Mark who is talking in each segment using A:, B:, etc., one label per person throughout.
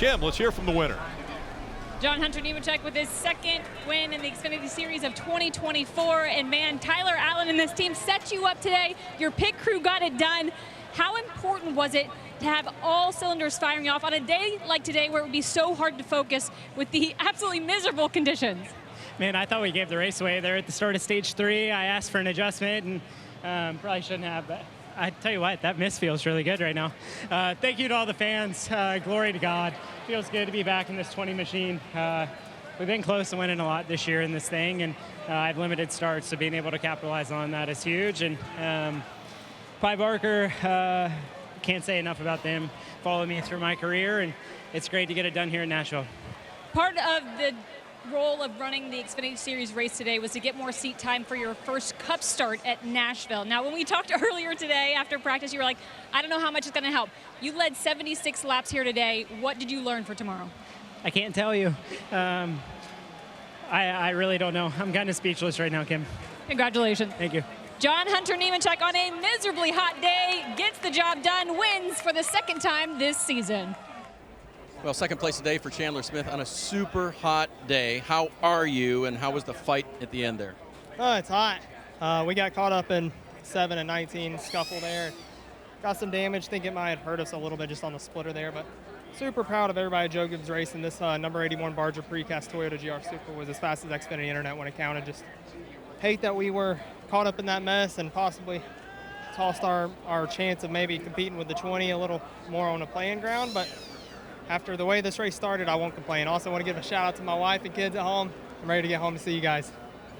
A: Kim, let's hear from the winner.
B: John Hunter Nemechek with his second win in the Xfinity Series of 2024. And man, Tyler Allen and this team set you up today. Your pit crew got it done. How important was it to have all cylinders firing off on a day like today where it would be so hard to focus with the absolutely miserable conditions?
C: Man, I thought we gave the race away there at the start of stage 3. I asked for an adjustment and probably shouldn't have, but I tell you what, that miss feels really good right now. Thank you to all the fans. Glory to God. Feels good to be back in this 20 machine. We've been close to winning a lot this year in this thing, and I have limited starts, so being able to capitalize on that is huge. And Pi Barker, can't say enough about them. Followed me through my career, and it's great to get it done here in Nashville.
B: Part of the role of running the Xfinity Series race today was to get more seat time for your first Cup start at Nashville. Now, when we talked earlier today after practice, you were like, I don't know how much it's going to help. You led 76 laps here today. What did you learn for tomorrow?
C: I can't tell you. I really don't know. I'm kind of speechless right now, Kim.
B: Congratulations.
C: Thank you.
B: John Hunter Nemechek on a miserably hot day gets the job done, wins for the second time this season.
D: Well, second place today for Chandler Smith on a super hot day. How are you, and how was the fight at the end there?
E: Oh, it's hot. We got caught up in 7 and 19 scuffle there. Got some damage. Think it might have hurt us a little bit just on the splitter there, but super proud of everybody at Joe Gibbs Racing. This number 81 Barger Precast Toyota GR Super was as fast as Xfinity Internet when it counted. Just hate that we were caught up in that mess and possibly tossed our chance of maybe competing with the 20 a little more on a playing ground, but after the way this race started, I won't complain. Also want to give a shout out to my wife and kids at home. I'm ready to get home to see you guys.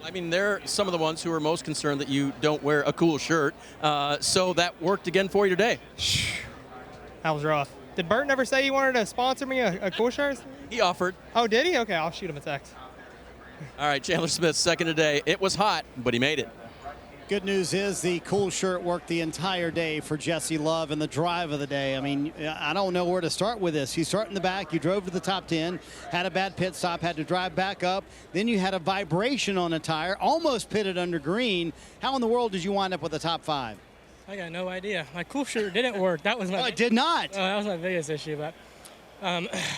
D: I mean, they're some of the ones who are most concerned that you don't wear a cool shirt. So that worked again for you today.
E: That was rough. Did Burton ever say he wanted to sponsor me a cool shirt?
D: He offered.
E: Oh, did he? Okay, I'll shoot him a text.
D: All right, Chandler Smith, second today. It was hot, but he made it.
F: Good news is the cool shirt worked the entire day for Jesse Love and the drive of the day. I mean, I don't know where to start with this. You start in the back, you drove to the top 10, had a bad pit stop, had to drive back up. Then you had a vibration on a tire, almost pitted under green. How in the world did you wind up with the top 5?
G: I got no idea. My cool shirt didn't work. That was my.
F: Oh, it did not.
G: That was my biggest issue. But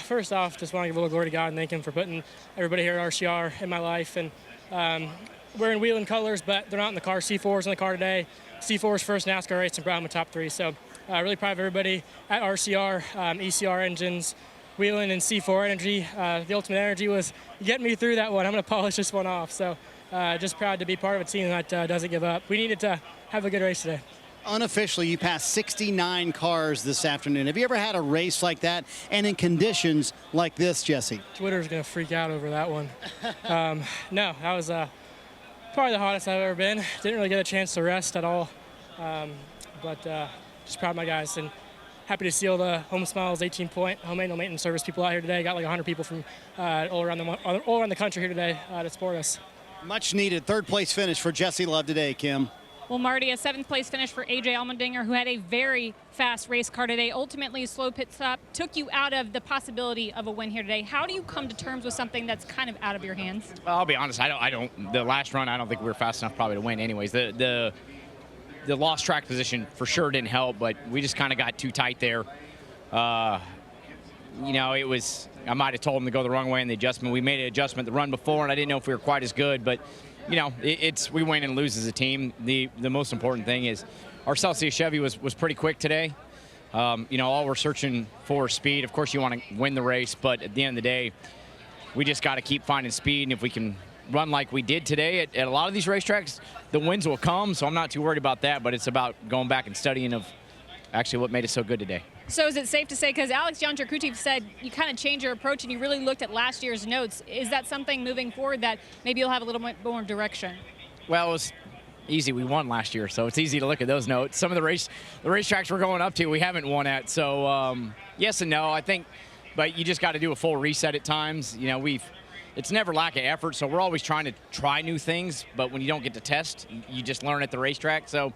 G: first off, just want to give a little glory to God and thank Him for putting everybody here at RCR in my life. And we're in wheeling colors, but they're not in the car. C4's in the car today. C4's first NASCAR race and brought him a top 3. So really proud of everybody at RCR, ECR engines, wheeling and C4 energy. The ultimate energy was getting me through that one. I'm going to polish this one off. So just proud to be part of a team that doesn't give up. We needed to have a good race today.
F: Unofficially, you passed 69 cars this afternoon. Have you ever had a race like that and in conditions like this, Jesse?
G: Twitter's going to freak out over that one. No, that was probably the hottest I've ever been. Didn't really get a chance to rest at all. But just proud of my guys and happy to see all the Home Smiles 18-point home annual maintenance service people out here today. Got like 100 people from all around the country here today to support us.
F: Much needed third place finish for Jesse Love today, Kim.
B: Well, Marty, a 7th place finish for AJ Allmendinger, who had a very fast race car today. Ultimately, a slow pit stop took you out of the possibility of a win here today. How do you come to terms with something that's kind of out of your hands?
H: Well, I'll be honest. I don't. The last run, I don't think we were fast enough probably to win. Anyways, the lost track position for sure didn't help, but we just kind of got too tight there. You know, it was. I might have told him to go the wrong way in the adjustment. We made an adjustment the run before, and I didn't know if we were quite as good, but. You know, we win and lose as a team. The most important thing is our Celsius Chevy was pretty quick today. You know, all we're searching for is speed. Of course, you want to win the race, but at the end of the day, we just got to keep finding speed. And if we can run like we did today at a lot of these racetracks, the wins will come. So I'm not too worried about that, but it's about going back and studying of actually what made us so good today.
B: So is it safe to say, because Alex Jantrakuti said you kind of changed your approach and you really looked at last year's notes, is that something moving forward that maybe you'll have a little bit more direction?
H: Well, it was easy. We won last year, so it's easy to look at those notes. Some of the racetracks we're going up to, we haven't won at. So yes and no, I think, but you just got to do a full reset at times. You know, it's never lack of effort, so we're always trying to try new things, but when you don't get to test, you just learn at the racetrack. So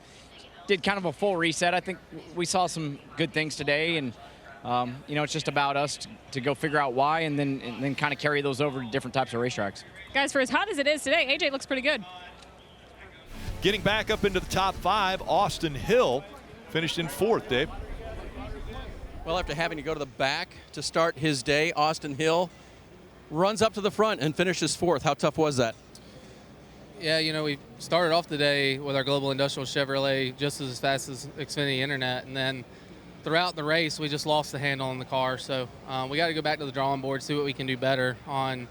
H: did kind of a full reset. I think we saw some good things today, and you know, it's just about us to go figure out why and then kind of carry those over to different types of racetracks.
B: Guys, for as hot as it is today, AJ looks pretty good.
A: Getting back up into the top 5, Austin Hill finished in 4th, Dave.
D: Well, after having to go to the back to start his day, Austin Hill runs up to the front and finishes 4th. How tough was that?
I: Yeah, you know, we started off the day with our Global Industrial Chevrolet just as fast as Xfinity Internet, and then throughout the race, we just lost the handle on the car. So we got to go back to the drawing board, see what we can do better on,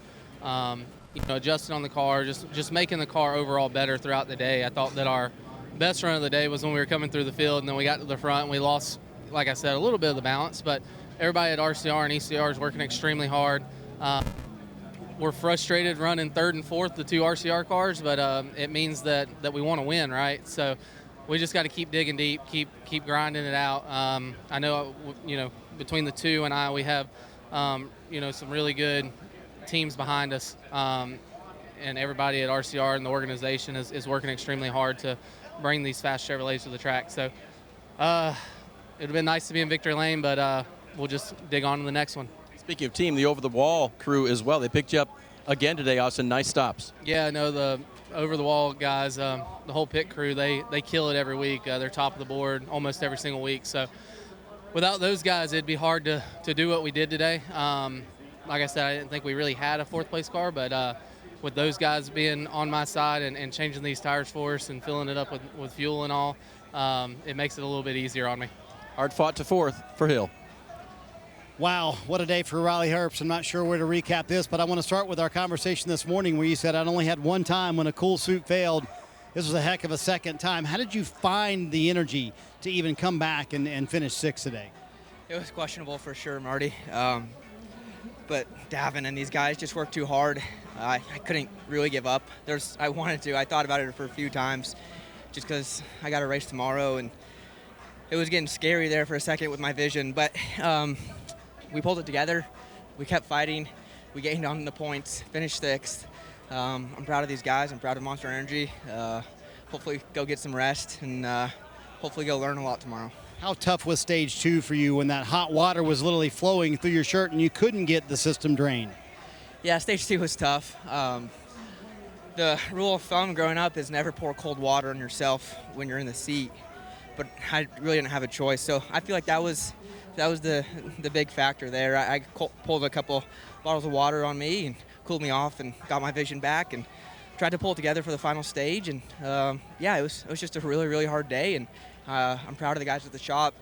I: adjusting on the car, just making the car overall better throughout the day. I thought that our best run of the day was when we were coming through the field, and then we got to the front, and we lost, like I said, a little bit of the balance. But everybody at RCR and ECR is working extremely hard. We're frustrated running 3rd and 4th, the 2 RCR cars, but it means that we want to win, right? So we just got to keep digging deep, keep grinding it out. I know, between the 2 and I, we have, some really good teams behind us, and everybody at RCR and the organization is working extremely hard to bring these fast Chevrolets to the track. So it would have been nice to be in victory lane, but we'll just dig on to the next one.
D: Speaking of team, the over-the-wall crew as well. They picked you up again today, Austin. Nice stops.
I: Yeah, no, the over-the-wall guys, the whole pit crew, they kill it every week. They're top of the board almost every single week. So without those guys, it'd be hard to do what we did today. Like I said, I didn't think we really had a 4th-place car, but with those guys being on my side and changing these tires for us and filling it up with fuel and all, it makes it a little bit easier on me.
D: Hard fought to 4th for Hill.
F: Wow, what a day for Riley Herbst. I'm not sure where to recap this, but I want to start with our conversation this morning where you said I'd only had one time when a cool suit failed. This was a heck of a second time. How did you find the energy to even come back and finish 6th today?
J: It was questionable for sure, Marty. But Davin and these guys just worked too hard. I couldn't really give up. I wanted to. I thought about it for a few times just because I got a race tomorrow, and it was getting scary there for a second with my vision. But we pulled it together. We kept fighting. We gained on the points, finished 6th. I'm proud of these guys. I'm proud of Monster Energy. Hopefully go get some rest and hopefully go learn a lot tomorrow.
F: How tough was stage 2 for you when that hot water was literally flowing through your shirt and you couldn't get the system drained?
J: Yeah, stage 2 was tough. The rule of thumb growing up is never pour cold water on yourself when you're in the seat. But I really didn't have a choice. So I feel like that was the big factor there. I pulled a couple bottles of water on me and cooled me off and got my vision back and tried to pull it together for the final stage. And it was just a really, really hard day. And I'm proud of the guys at the shop.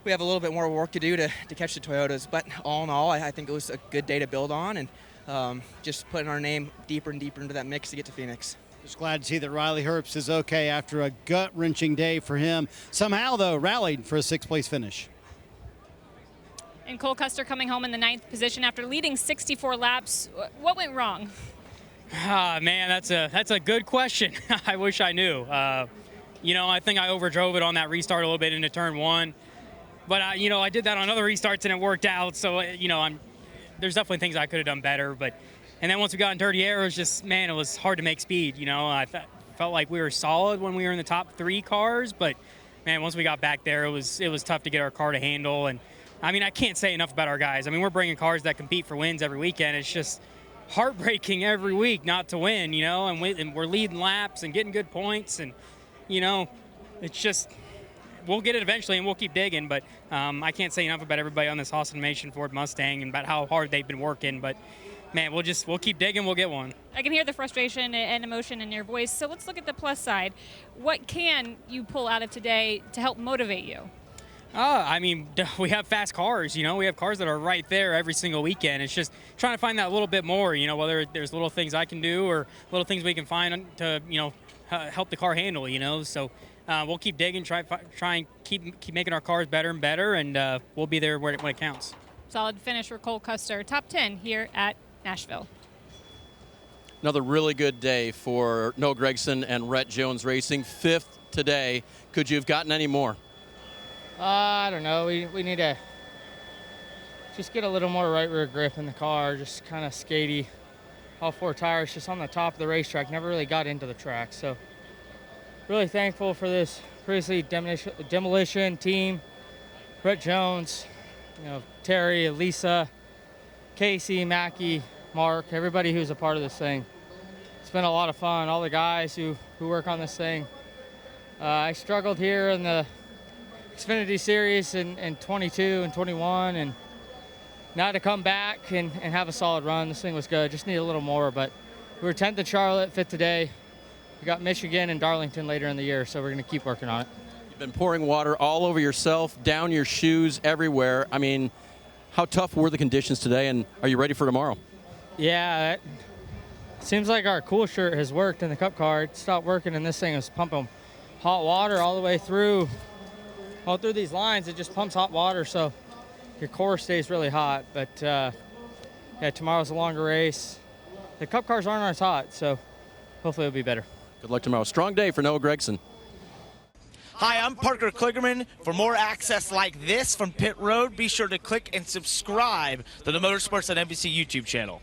J: We have a little bit more work to do to catch the Toyotas, but all in all, I think it was a good day to build on and just putting our name deeper and deeper into that mix to get to Phoenix.
F: Just glad to see that Riley Herbst is okay after a gut-wrenching day for him. Somehow, though, rallied for a 6th-place finish.
B: And Cole Custer coming home in the 9th position after leading 64 laps. What went wrong?
C: Man, that's a good question. I wish I knew. I think I overdrove it on that restart a little bit into turn 1. But, I did that on other restarts and it worked out. So, there's definitely things I could have done better. And then once we got in dirty air, it was hard to make speed. I felt like we were solid when we were in the top 3 cars. But, man, once we got back there, it was tough to get our car to handle. And, I can't say enough about our guys. We're bringing cars that compete for wins every weekend. It's just heartbreaking every week not to win, and we're leading laps and getting good points. And, it's just we'll get it eventually and we'll keep digging. But I can't say enough about everybody on this Austin Nation Ford Mustang and about how hard they've been working. But, man, we'll keep digging. We'll get one.
B: I can hear the frustration and emotion in your voice. So let's look at the plus side. What can you pull out of today to help motivate you?
C: We have fast cars, we have cars that are right there every single weekend. It's just trying to find that little bit more, whether there's little things I can do or little things we can find to, help the car handle, So we'll keep digging, try and keep making our cars better and better, and we'll be there when it counts.
B: Solid finish for Cole Custer, top 10 here at Nashville.
D: Another really good day for Noah Gragson and Rhett Jones Racing. 5th today. Could you have gotten any more?
G: I don't know. We need to just get a little more right rear grip in the car, just kind of skatey. All 4 tires just on the top of the racetrack, never really got into the track. So really thankful for this Priestley Demolition team, Rhett Jones, Terry, Lisa, Casey, Mackie, Mark, everybody who's a part of this thing. It's been a lot of fun. All the guys who work on this thing. I struggled here in the
K: Xfinity Series in 22 and 21, and now to come back and have a solid run. This thing was good. Just need a little more, but we were 10th in Charlotte, 5th today. We got Michigan and Darlington later in the year, so we're going to keep working on it.
D: You've been pouring water all over yourself, down your shoes, everywhere. I mean, how tough were the conditions today, and are you ready for tomorrow?
K: Yeah, it seems like our cool shirt has worked in the Cup car. It stopped working, and this thing is pumping hot water all the way through. All through these lines, it just pumps hot water, so your core stays really hot. But yeah, tomorrow's a longer race. The Cup cars aren't as hot, so hopefully it'll be better.
D: Good luck tomorrow. Strong day for Noah Gragson.
L: Hi, I'm Parker Kligerman. For more access like this from Pit Road, be sure to click and subscribe to the Motorsports on NBC YouTube channel.